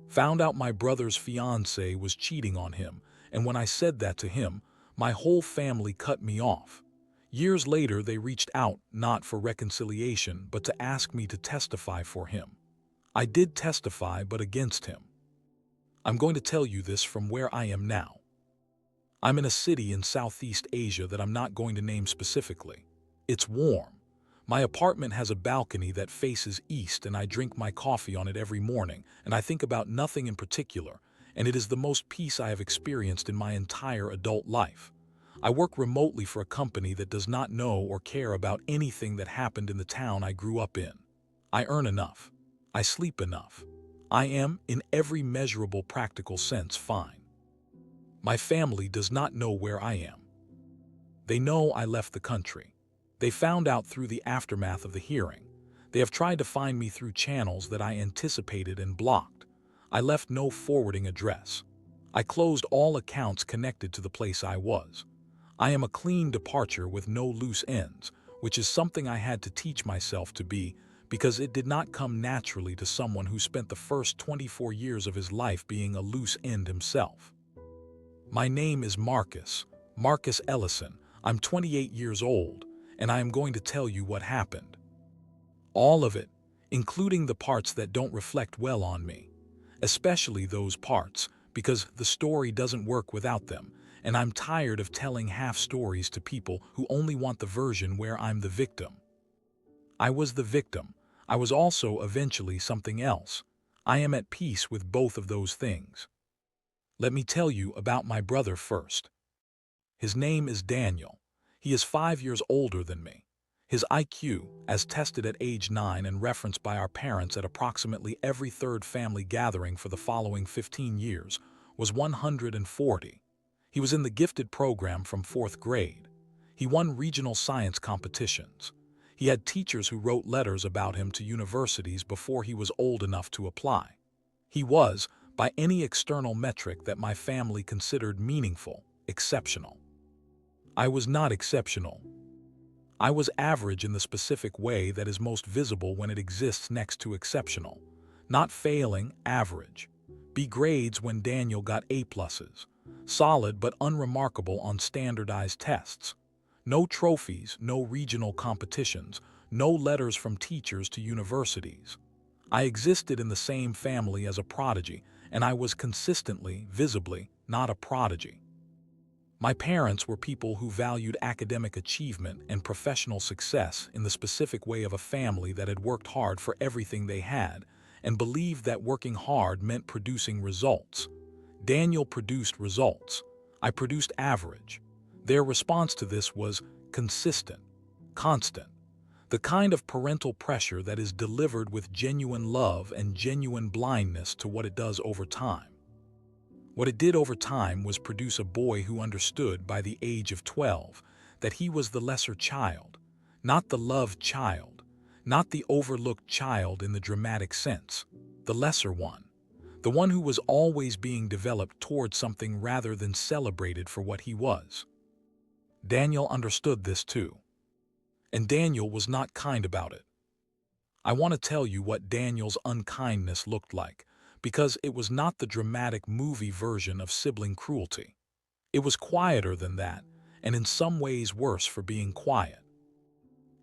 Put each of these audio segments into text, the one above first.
Found out my brother's fiancee was cheating on him, and when I said that to him, my whole family cut me off. Years later, they reached out not for reconciliation, but to ask me to testify for him. I did testify, but against him. I'm going to tell you this from where I am now. I'm in a city in Southeast Asia that I'm not going to name specifically. It's warm. My apartment has a balcony that faces east, and I drink my coffee on it every morning, and I think about nothing in particular, and it is the most peace I have experienced in my entire adult life. I work remotely for a company that does not know or care about anything that happened in the town I grew up in. I earn enough. I sleep enough. I am, in every measurable practical sense, fine. My family does not know where I am. They know I left the country. They found out through the aftermath of the hearing. They have tried to find me through channels that I anticipated and blocked. I left no forwarding address. I closed all accounts connected to the place I was. I am a clean departure with no loose ends, which is something I had to teach myself to be, because it did not come naturally to someone who spent the first 24 years of his life being a loose end himself. My name is Marcus Ellison. I'm 28 years old, and I am going to tell you what happened. All of it, including the parts that don't reflect well on me. Especially those parts, because the story doesn't work without them, and I'm tired of telling half stories to people who only want the version where I'm the victim. I was the victim. I was also eventually something else. I am at peace with both of those things. Let me tell you about my brother first. His name is Daniel. He is 5 years older than me. His IQ, as tested at age 9 and referenced by our parents at approximately every third family gathering for the following 15 years, was 140. He was in the gifted program from 4th grade. He won regional science competitions. He had teachers who wrote letters about him to universities before he was old enough to apply. He was, by any external metric that my family considered meaningful, exceptional. I was not exceptional. I was average in the specific way that is most visible when it exists next to exceptional. Not failing, average. B grades when Daniel got A pluses. Solid but unremarkable on standardized tests. No trophies, no regional competitions, no letters from teachers to universities. I existed in the same family as a prodigy, and I was consistently, visibly, not a prodigy. My parents were people who valued academic achievement and professional success in the specific way of a family that had worked hard for everything they had and believed that working hard meant producing results. Daniel produced results. I produced average. Their response to this was consistent, constant. The kind of parental pressure that is delivered with genuine love and genuine blindness to what it does over time. What it did over time was produce a boy who understood by the age of 12 that he was the lesser child, not the loved child, not the overlooked child in the dramatic sense, the lesser one, the one who was always being developed toward something rather than celebrated for what he was. Daniel understood this too. And Daniel was not kind about it. I want to tell you what Daniel's unkindness looked like, because it was not the dramatic movie version of sibling cruelty. It was quieter than that, and in some ways worse for being quiet.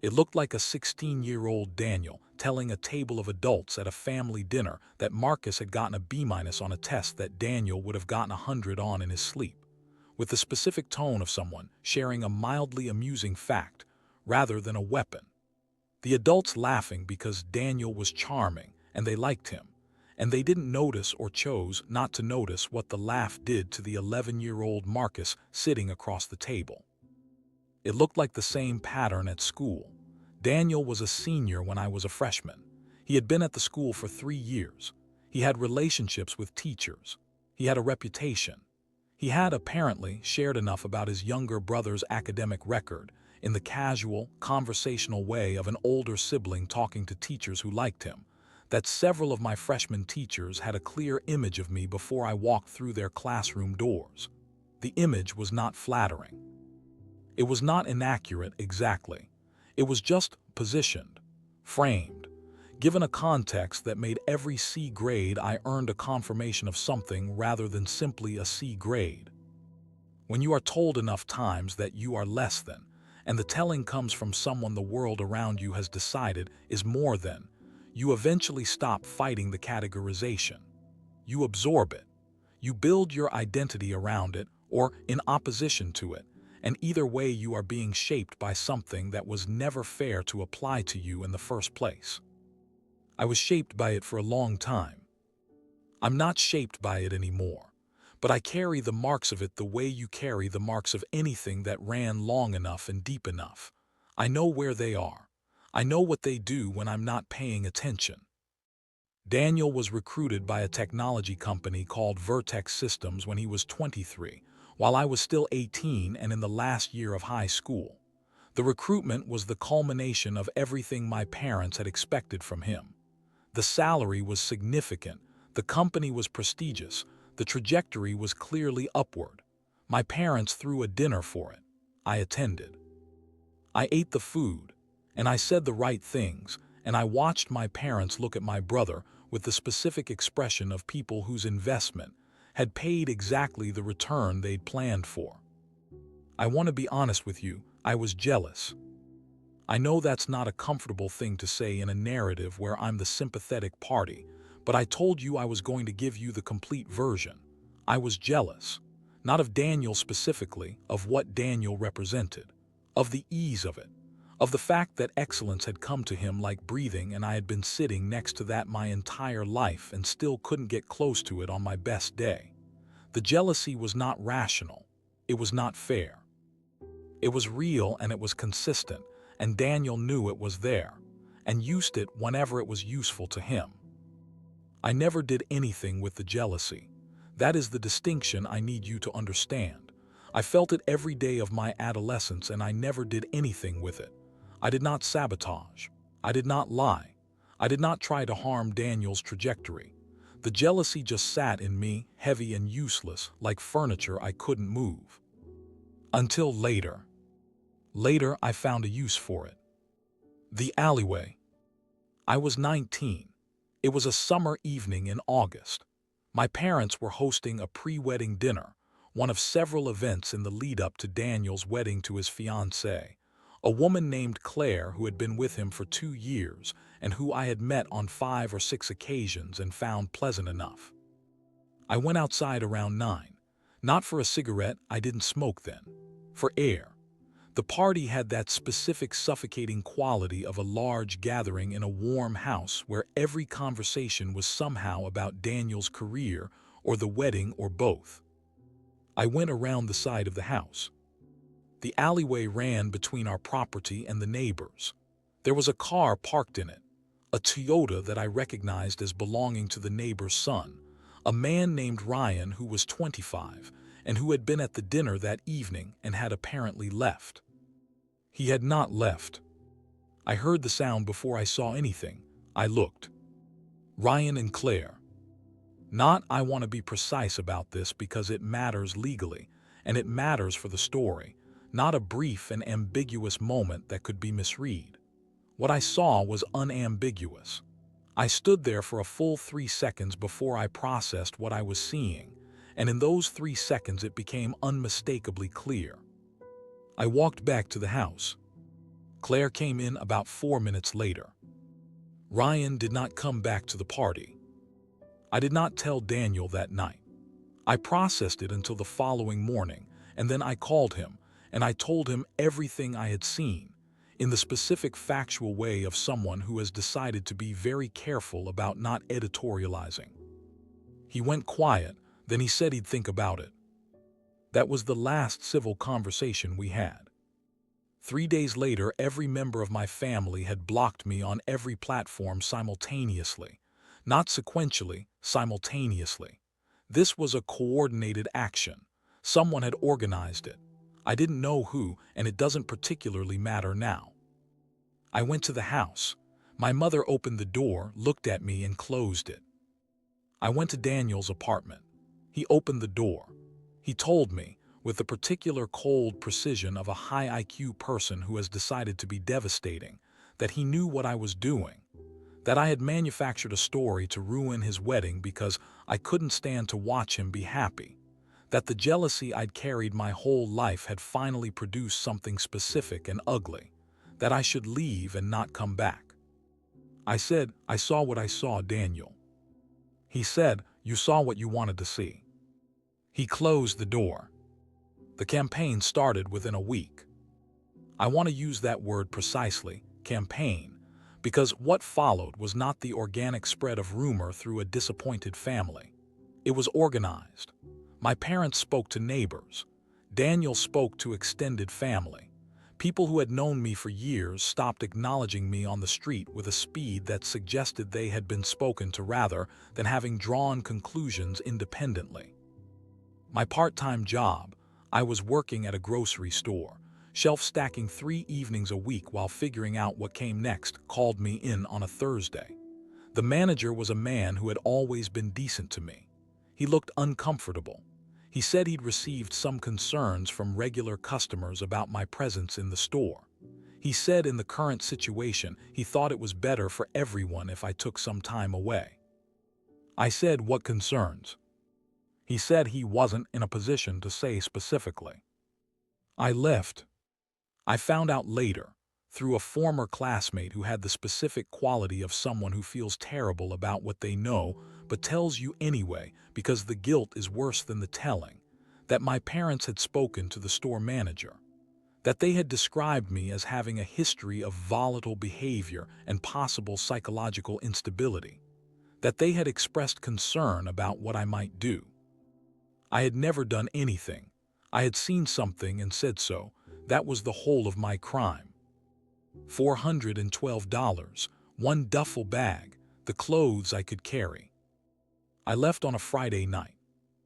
It looked like a 16-year-old Daniel telling a table of adults at a family dinner that Marcus had gotten a B- on a test that Daniel would have gotten 100 on in his sleep, with the specific tone of someone sharing a mildly amusing fact rather than a weapon. The adults laughing because Daniel was charming and they liked him, and they didn't notice or chose not to notice what the laugh did to the 11-year-old Marcus sitting across the table. It looked like the same pattern at school. Daniel was a senior when I was a freshman. He had been at the school for 3 years. He had relationships with teachers. He had a reputation. He had apparently shared enough about his younger brother's academic record in the casual, conversational way of an older sibling talking to teachers who liked him, that several of my freshman teachers had a clear image of me before I walked through their classroom doors. The image was not flattering. It was not inaccurate exactly. It was just positioned, framed. Given a context that made every C grade, I earned a confirmation of something rather than simply a C grade. When you are told enough times that you are less than, and the telling comes from someone the world around you has decided is more than, you eventually stop fighting the categorization. You absorb it. You build your identity around it or in opposition to it, and either way you are being shaped by something that was never fair to apply to you in the first place. I was shaped by it for a long time. I'm not shaped by it anymore, but I carry the marks of it the way you carry the marks of anything that ran long enough and deep enough. I know where they are. I know what they do when I'm not paying attention. Daniel was recruited by a technology company called Vertex Systems when he was 23, while I was still 18 and in the last year of high school. The recruitment was the culmination of everything my parents had expected from him. The salary was significant, the company was prestigious, the trajectory was clearly upward. My parents threw a dinner for it. I attended. I ate the food, and I said the right things, and I watched my parents look at my brother with the specific expression of people whose investment had paid exactly the return they'd planned for. I want to be honest with you, I was jealous. I know that's not a comfortable thing to say in a narrative where I'm the sympathetic party, but I told you I was going to give you the complete version. I was jealous, not of Daniel specifically, of what Daniel represented, of the ease of it, of the fact that excellence had come to him like breathing and I had been sitting next to that my entire life and still couldn't get close to it on my best day. The jealousy was not rational. It was not fair. It was real and it was consistent, and Daniel knew it was there, and used it whenever it was useful to him. I never did anything with the jealousy. That is the distinction I need you to understand. I felt it every day of my adolescence and I never did anything with it. I did not sabotage. I did not lie. I did not try to harm Daniel's trajectory. The jealousy just sat in me, heavy and useless, like furniture I couldn't move. Until later. Later, I found a use for it. The alleyway. I was 19. It was a summer evening in August. My parents were hosting a pre-wedding dinner, one of several events in the lead-up to Daniel's wedding to his fiancée, a woman named Claire who had been with him for 2 years and who I had met on 5 or 6 occasions and found pleasant enough. I went outside around 9. Not for a cigarette, I didn't smoke then. For air. The party had that specific suffocating quality of a large gathering in a warm house where every conversation was somehow about Daniel's career or the wedding or both. I went around the side of the house. The alleyway ran between our property and the neighbors. There was a car parked in it, a Toyota that I recognized as belonging to the neighbor's son, a man named Ryan who was 25 and who had been at the dinner that evening and had apparently left. He had not left. I heard the sound before I saw anything. I looked. Ryan and Claire. Not I want to be precise about this because it matters legally, and it matters for the story, not a brief and ambiguous moment that could be misread. What I saw was unambiguous. I stood there for a full 3 seconds before I processed what I was seeing, and in those 3 seconds it became unmistakably clear. I walked back to the house. Claire came in about 4 minutes later. Ryan did not come back to the party. I did not tell Daniel that night. I processed it until the following morning, and then I called him, and I told him everything I had seen, in the specific factual way of someone who has decided to be very careful about not editorializing. He went quiet, then he said he'd think about it. That was the last civil conversation we had. 3 days later, every member of my family had blocked me on every platform simultaneously. Not sequentially, simultaneously. This was a coordinated action. Someone had organized it. I didn't know who, and it doesn't particularly matter now. I went to the house. My mother opened the door, looked at me, and closed it. I went to Daniel's apartment. He opened the door. He told me, with the particular cold precision of a high IQ person who has decided to be devastating, that he knew what I was doing. that I had manufactured a story to ruin his wedding because I couldn't stand to watch him be happy, that the jealousy I'd carried my whole life had finally produced something specific and ugly, that I should leave and not come back. I said, "I saw what I saw, Daniel." He said, "You saw what you wanted to see." He closed the door. The campaign started within a week. I want to use that word precisely, campaign, because what followed was not the organic spread of rumor through a disappointed family. It was organized. My parents spoke to neighbors. Daniel spoke to extended family. People who had known me for years stopped acknowledging me on the street with a speed that suggested they had been spoken to rather than having drawn conclusions independently. My part-time job, I was working at a grocery store, shelf-stacking 3 evenings a week while figuring out what came next, called me in on a Thursday. The manager was a man who had always been decent to me. He looked uncomfortable. He said he'd received some concerns from regular customers about my presence in the store. He said in the current situation, he thought it was better for everyone if I took some time away. I said, "What concerns?" He said he wasn't in a position to say specifically. I left. I found out later, through a former classmate who had the specific quality of someone who feels terrible about what they know but tells you anyway because the guilt is worse than the telling, that my parents had spoken to the store manager, that they had described me as having a history of volatile behavior and possible psychological instability, that they had expressed concern about what I might do. I had never done anything. I had seen something and said so. That was the whole of my crime. $412, one duffel bag, the clothes I could carry. I left on a Friday night.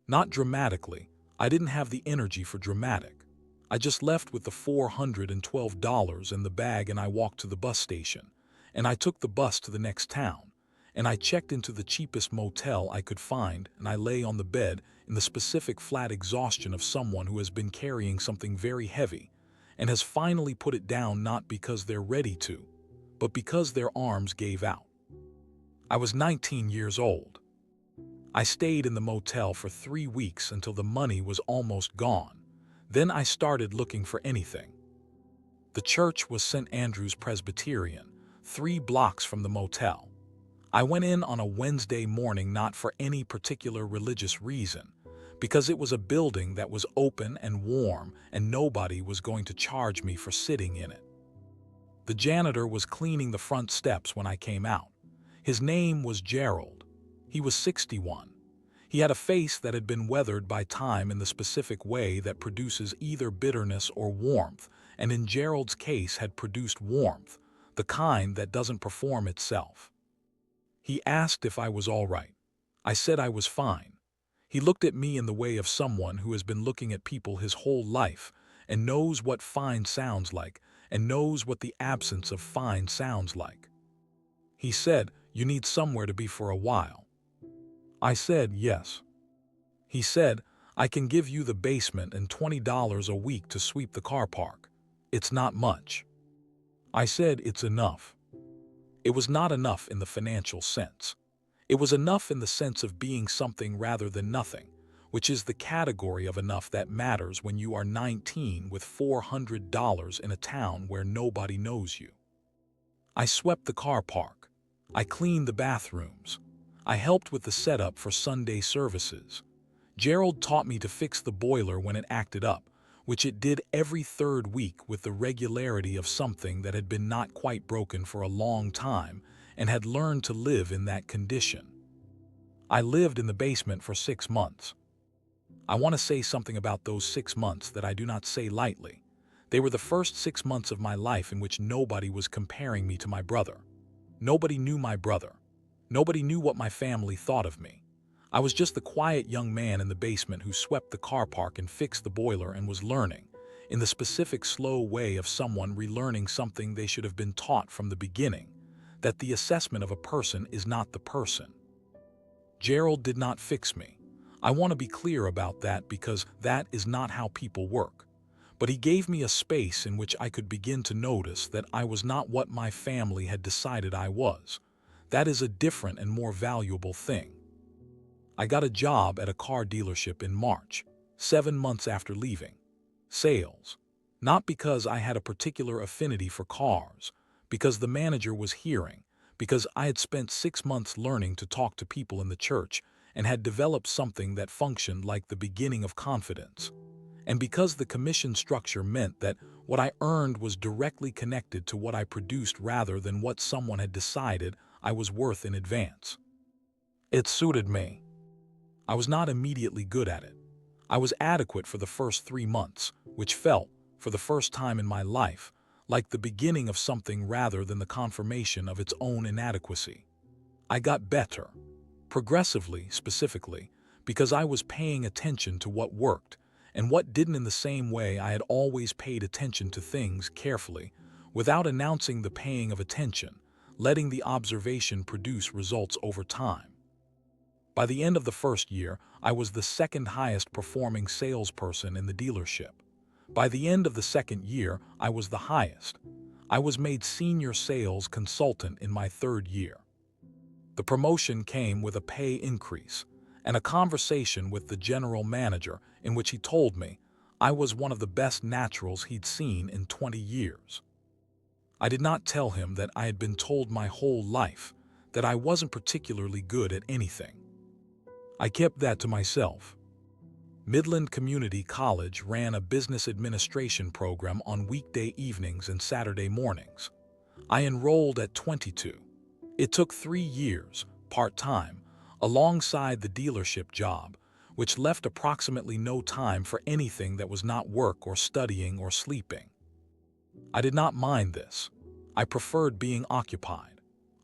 Not dramatically. I didn't have the energy for dramatic. I just left with the $412 in the bag and I walked to the bus station. And I took the bus to the next town. And I checked into the cheapest motel I could find and I lay on the bed in the specific flat exhaustion of someone who has been carrying something very heavy and has finally put it down not because they're ready to, but because their arms gave out. I was 19 years old. I stayed in the motel for 3 weeks until the money was almost gone. Then I started looking for anything. The church was St. Andrew's Presbyterian, 3 blocks from the motel. I went in on a Wednesday morning not for any particular religious reason, because it was a building that was open and warm and nobody was going to charge me for sitting in it. The janitor was cleaning the front steps when I came out. His name was Gerald. He was 61. He had a face that had been weathered by time in the specific way that produces either bitterness or warmth, and in Gerald's case had produced warmth, the kind that doesn't perform itself. He asked if I was all right. I said I was fine. He looked at me in the way of someone who has been looking at people his whole life and knows what fine sounds like and knows what the absence of fine sounds like. He said, "You need somewhere to be for a while." I said, "Yes." He said, "I can give you the basement and $20 a week to sweep the car park. It's not much." I said, "It's enough." It was not enough in the financial sense. It was enough in the sense of being something rather than nothing, which is the category of enough that matters when you are 19 with $400 in a town where nobody knows you. I swept the car park. I cleaned the bathrooms. I helped with the setup for Sunday services. Gerald taught me to fix the boiler when it acted up, which it did every 3rd week with the regularity of something that had been not quite broken for a long time and had learned to live in that condition. I lived in the basement for 6 months. I want to say something about those 6 months that I do not say lightly. They were the first 6 months of my life in which nobody was comparing me to my brother. Nobody knew my brother. Nobody knew what my family thought of me. I was just the quiet young man in the basement who swept the car park and fixed the boiler and was learning, in the specific slow way of someone relearning something they should have been taught from the beginning, that the assessment of a person is not the person. Gerald did not fix me. I want to be clear about that because that is not how people work. But he gave me a space in which I could begin to notice that I was not what my family had decided I was, That is a different and more valuable thing. I got a job at a car dealership in March, 7 months after leaving. Sales. Not because I had a particular affinity for cars, because the manager was hearing, because I had spent 6 months learning to talk to people in the church and had developed something that functioned like the beginning of confidence. And because the commission structure meant that what I earned was directly connected to what I produced rather than what someone had decided I was worth in advance. It suited me. I was not immediately good at it. I was adequate for the first 3 months, which felt, for the first time in my life, like the beginning of something rather than the confirmation of its own inadequacy. I got better, progressively, specifically, because I was paying attention to what worked and what didn't in the same way I had always paid attention to things carefully, without announcing the paying of attention, letting the observation produce results over time. By the end of the first year, I was the second highest performing salesperson in the dealership. By the end of the second year, I was the highest. I was made senior sales consultant in my third year. The promotion came with a pay increase and a conversation with the general manager in which he told me I was one of the best naturals he'd seen in 20 years. I did not tell him that I had been told my whole life that I wasn't particularly good at anything. I kept that to myself. Midland Community College ran a business administration program on weekday evenings and Saturday mornings. I enrolled at 22. It took 3 years, part-time, alongside the dealership job, which left approximately no time for anything that was not work or studying or sleeping. I did not mind this. I preferred being occupied.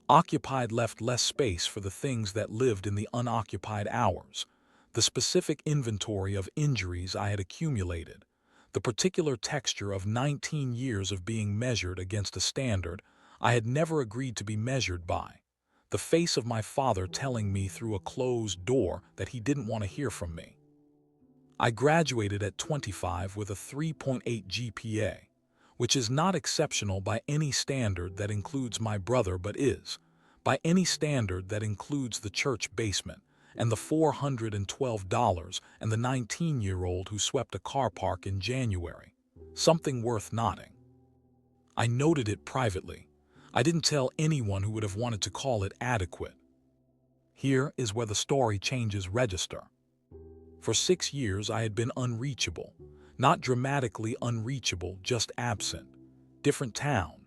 Occupied left less space for the things that lived in the unoccupied hours, the specific inventory of injuries I had accumulated, the particular texture of 19 years of being measured against a standard I had never agreed to be measured by, the face of my father telling me through a closed door that he didn't want to hear from me. I graduated at 25 with a 3.8 GPA, which is not exceptional by any standard that includes my brother but is, by any standard that includes the church basement, and the $412 and the 19-year-old who swept a car park in January. Something worth noting. I noted it privately. I didn't tell anyone who would have wanted to call it adequate. Here is where the story changes register. For 6 years I had been unreachable. Not dramatically unreachable, just absent. Different town,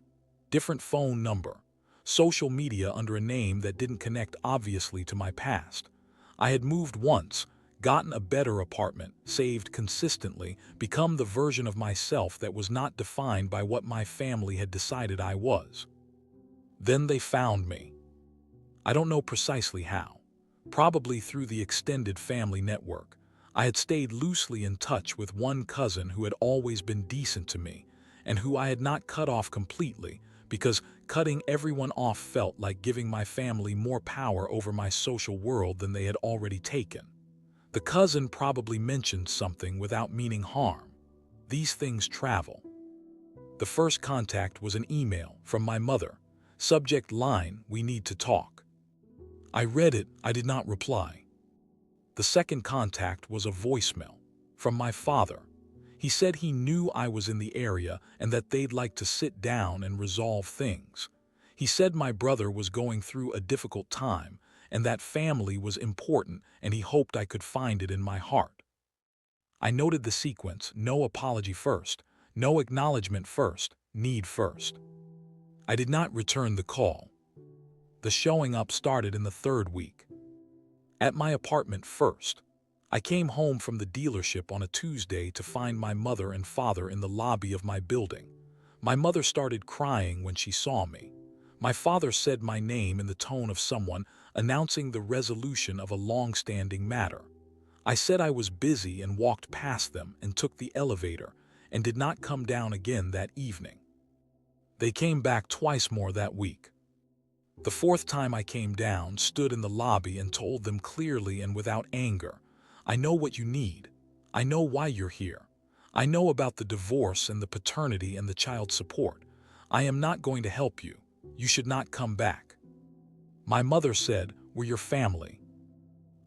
different phone number, social media under a name that didn't connect obviously to my past. I had moved once, gotten a better apartment, saved consistently, become the version of myself that was not defined by what my family had decided I was. Then they found me. I don't know precisely how. Probably through the extended family network. I had stayed loosely in touch with one cousin who had always been decent to me, and who I had not cut off completely, because cutting everyone off felt like giving my family more power over my social world than they had already taken. The cousin probably mentioned something without meaning harm. These things travel. The first contact was an email from my mother. Subject line, "We need to talk." I read it, I did not reply. The second contact was a voicemail from my father. He said he knew I was in the area and that they'd like to sit down and resolve things. He said my brother was going through a difficult time and that family was important and he hoped I could find it in my heart. I noted the sequence: no apology first, no acknowledgement first, need first. I did not return the call. The showing up started in the third week. At my apartment first. I came home from the dealership on a Tuesday to find my mother and father in the lobby of my building. My mother started crying when she saw me. My father said my name in the tone of someone announcing the resolution of a long-standing matter. I said I was busy and walked past them and took the elevator and did not come down again that evening. They came back twice more that week. The fourth time I came down, stood in the lobby and told them clearly and without anger, "I know what you need. I know why you're here. I know about the divorce and the paternity and the child support. I am not going to help you. You should not come back." My mother said, "We're your family."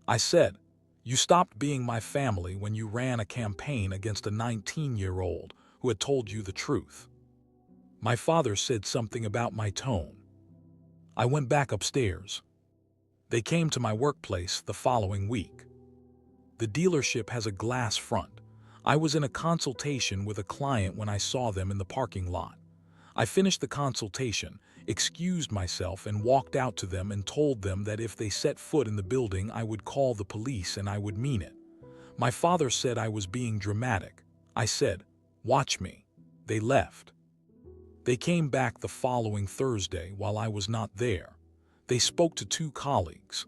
I said, "You stopped being my family when you ran a campaign against a 19-year-old who had told you the truth." My father said something about my tone. I went back upstairs. They came to my workplace the following week. The dealership has a glass front. I was in a consultation with a client when I saw them in the parking lot. I finished the consultation, excused myself, and walked out to them and told them that if they set foot in the building, I would call the police and I would mean it. My father said I was being dramatic. I said, "Watch me." They left. They came back the following Thursday while I was not there. They spoke to two colleagues.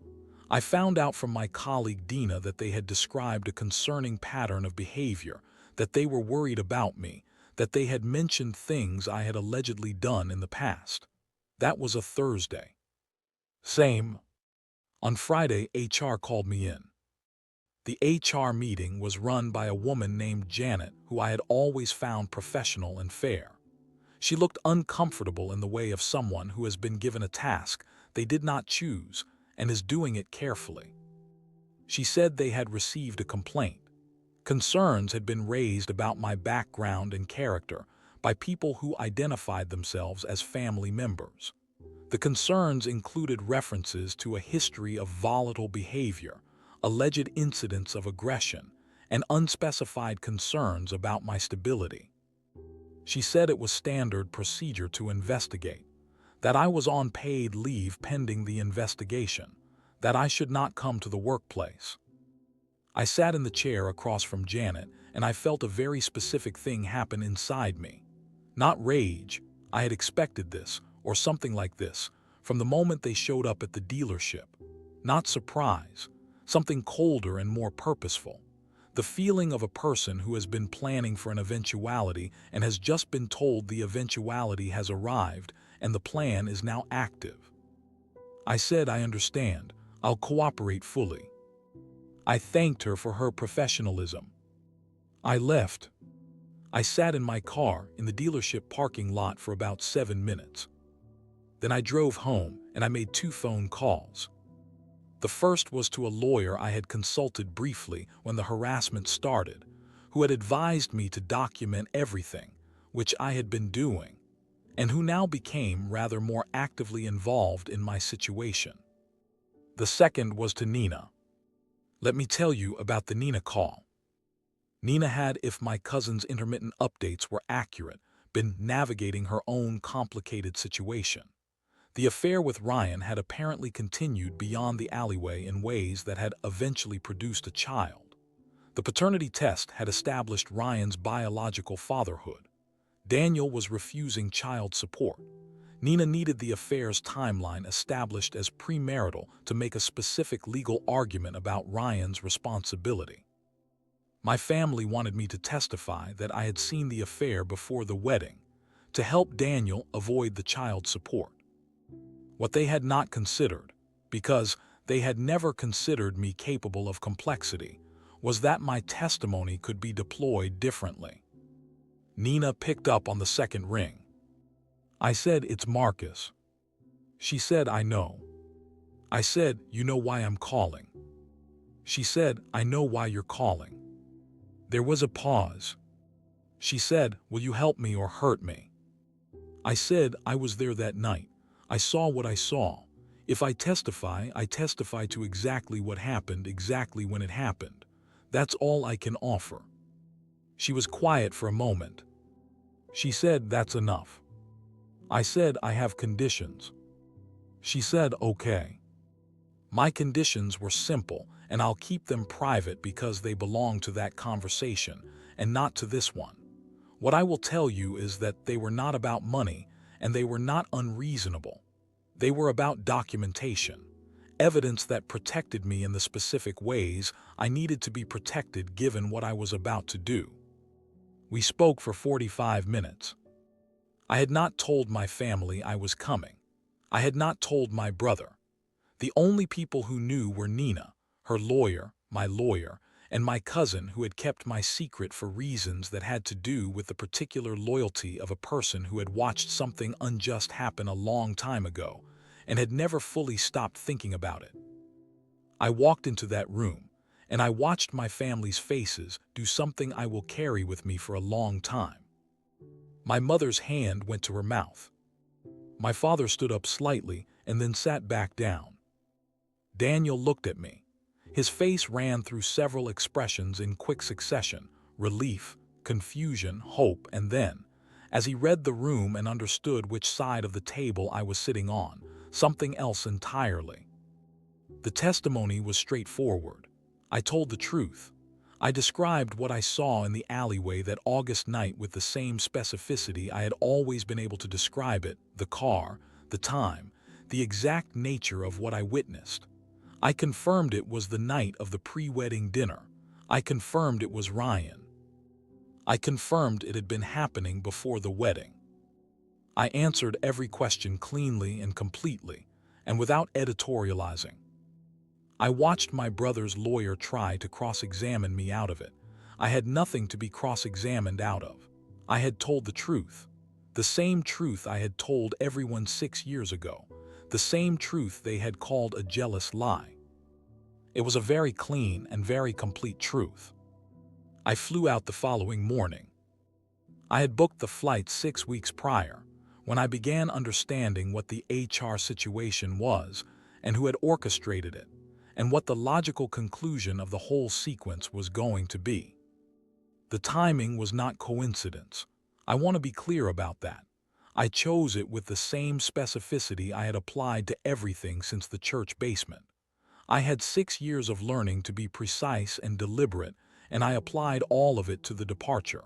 I found out from my colleague Dina that they had described a concerning pattern of behavior, that they were worried about me, that they had mentioned things I had allegedly done in the past. That was a Thursday. Same. On Friday, HR called me in. The HR meeting was run by a woman named Janet, who I had always found professional and fair. She looked uncomfortable in the way of someone who has been given a task they did not choose and is doing it carefully. She said they had received a complaint. Concerns had been raised about my background and character by people who identified themselves as family members. The concerns included references to a history of volatile behavior, alleged incidents of aggression, and unspecified concerns about my stability. She said it was standard procedure to investigate, that I was on paid leave pending the investigation, that I should not come to the workplace. I sat in the chair across from Janet, and I felt a very specific thing happen inside me. Not rage, I had expected this, or something like this, from the moment they showed up at the dealership. Not surprise, something colder and more purposeful. The feeling of a person who has been planning for an eventuality and has just been told the eventuality has arrived and the plan is now active. I said, "I understand. I'll cooperate fully." I thanked her for her professionalism. I left. I sat in my car in the dealership parking lot for about 7 minutes. Then I drove home and I made 2 phone calls. The first was to a lawyer I had consulted briefly when the harassment started, who had advised me to document everything, which I had been doing, and who now became rather more actively involved in my situation. The second was to Nina. Let me tell you about the Nina call. Nina had, if my cousin's intermittent updates were accurate, been navigating her own complicated situation. The affair with Ryan had apparently continued beyond the alleyway in ways that had eventually produced a child. The paternity test had established Ryan's biological fatherhood. Daniel was refusing child support. Nina needed the affair's timeline established as premarital to make a specific legal argument about Ryan's responsibility. My family wanted me to testify that I had seen the affair before the wedding, to help Daniel avoid the child support. What they had not considered, because they had never considered me capable of complexity, was that my testimony could be deployed differently. Nina picked up on the second ring. I said, "It's Marcus." She said, "I know." I said, "You know why I'm calling?" She said, "I know why you're calling." There was a pause. She said, "Will you help me or hurt me?" I said, "I was there that night. I saw what I saw. If I testify to exactly what happened, exactly when it happened. That's all I can offer." She was quiet for a moment. She said, "That's enough." I said, "I have conditions." She said, "Okay." My conditions were simple, and I'll keep them private because they belong to that conversation and not to this one. What I will tell you is that they were not about money, and they were not unreasonable. They were about documentation, evidence that protected me in the specific ways I needed to be protected given what I was about to do. We spoke for 45 minutes. I had not told my family I was coming. I had not told my brother. The only people who knew were Nina, her lawyer, my lawyer, and my cousin, who had kept my secret for reasons that had to do with the particular loyalty of a person who had watched something unjust happen a long time ago and had never fully stopped thinking about it. I walked into that room, and I watched my family's faces do something I will carry with me for a long time. My mother's hand went to her mouth. My father stood up slightly and then sat back down. Daniel looked at me. His face ran through several expressions in quick succession: relief, confusion, hope, and then, as he read the room and understood which side of the table I was sitting on, something else entirely. The testimony was straightforward. I told the truth. I described what I saw in the alleyway that August night with the same specificity I had always been able to describe it: the car, the time, the exact nature of what I witnessed. I confirmed it was the night of the pre-wedding dinner. I confirmed it was Ryan. I confirmed it had been happening before the wedding. I answered every question cleanly and completely, and without editorializing. I watched my brother's lawyer try to cross-examine me out of it. I had nothing to be cross-examined out of. I had told the truth. The same truth I had told everyone 6 years ago. The same truth they had called a jealous lie. It was a very clean and very complete truth. I flew out the following morning. I had booked the flight 6 weeks prior, when I began understanding what the HR situation was and who had orchestrated it, and what the logical conclusion of the whole sequence was going to be. The timing was not coincidence. I want to be clear about that. I chose it with the same specificity I had applied to everything since the church basement. I had 6 years of learning to be precise and deliberate, and I applied all of it to the departure.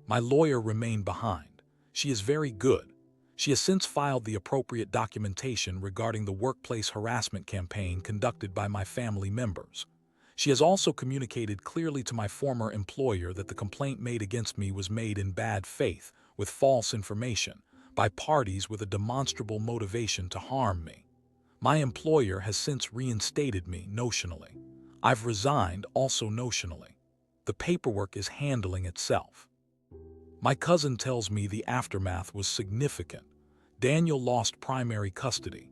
My lawyer remained behind. She is very good. She has since filed the appropriate documentation regarding the workplace harassment campaign conducted by my family members. She has also communicated clearly to my former employer that the complaint made against me was made in bad faith, with false information, by parties with a demonstrable motivation to harm me. My employer has since reinstated me notionally. I've resigned also notionally. The paperwork is handling itself. My cousin tells me the aftermath was significant. Daniel lost primary custody.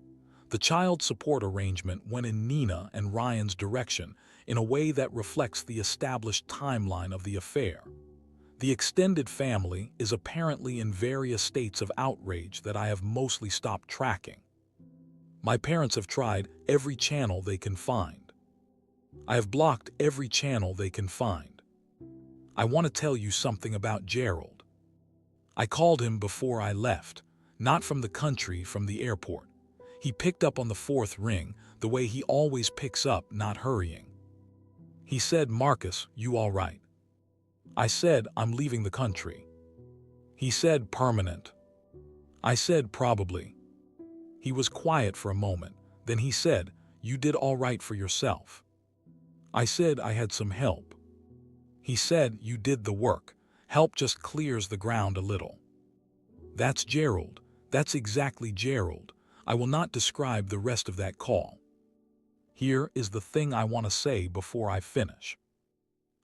The child support arrangement went in Nina and Ryan's direction in a way that reflects the established timeline of the affair. The extended family is apparently in various states of outrage that I have mostly stopped tracking. My parents have tried every channel they can find. I have blocked every channel they can find. I want to tell you something about Gerald. I called him before I left, not from the country, from the airport. He picked up on the fourth ring, the way he always picks up, not hurrying. He said, "Marcus, you all right?" I said, "I'm leaving the country." He said, "Permanent?" I said, "Probably." He was quiet for a moment. Then he said, "You did all right for yourself." I said, "I had some help." He said, "You did the work. Help just clears the ground a little." That's Gerald. That's exactly Gerald. I will not describe the rest of that call. Here is the thing I want to say before I finish.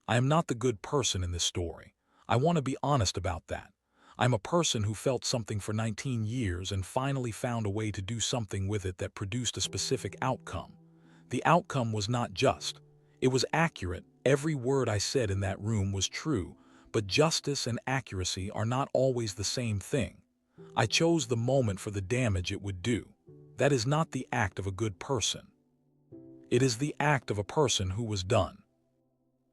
I am not the good person in this story. I want to be honest about that. I'm a person who felt something for 19 years and finally found a way to do something with it that produced a specific outcome. The outcome was not just. It was accurate. Every word I said in that room was true, but justice and accuracy are not always the same thing. I chose the moment for the damage it would do. That is not the act of a good person. It is the act of a person who was done.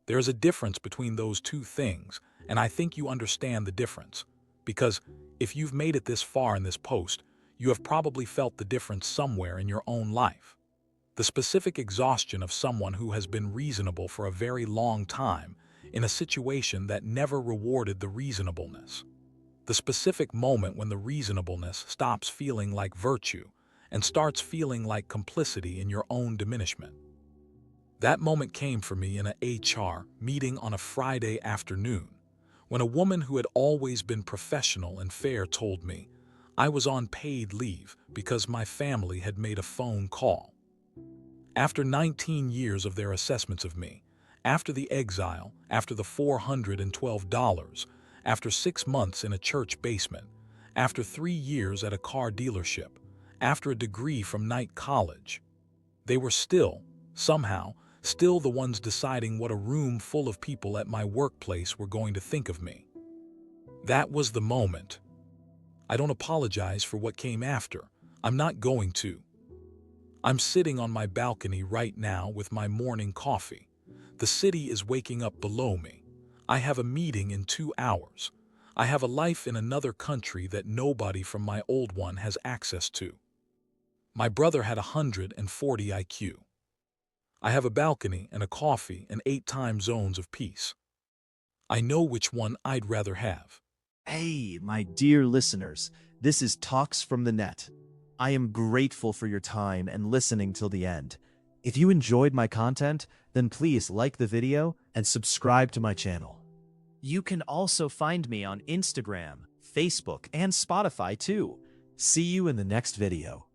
There is a difference between those two things, and I think you understand the difference. Because if you've made it this far in this post, you have probably felt the difference somewhere in your own life. The specific exhaustion of someone who has been reasonable for a very long time in a situation that never rewarded the reasonableness. The specific moment when the reasonableness stops feeling like virtue and starts feeling like complicity in your own diminishment. That moment came for me in an HR meeting on a Friday afternoon, when a woman who had always been professional and fair told me I was on paid leave because my family had made a phone call. After 19 years of their assessments of me, after the exile, after the $412, after 6 months in a church basement, after 3 years at a car dealership, after a degree from night college. They were somehow, still the ones deciding what a room full of people at my workplace were going to think of me. That was the moment. I don't apologize for what came after. I'm not going to. I'm sitting on my balcony right now with my morning coffee. The city is waking up below me. I have a meeting in 2 hours. I have a life in another country that nobody from my old one has access to. My brother had 140 IQ. I have a balcony and a coffee and 8 time zones of peace. I know which one I'd rather have. Hey, my dear listeners, this is Talks from the Net. I am grateful for your time and listening till the end. If you enjoyed my content, then please like the video and subscribe to my channel. You can also find me on Instagram, Facebook, and Spotify too. See you in the next video.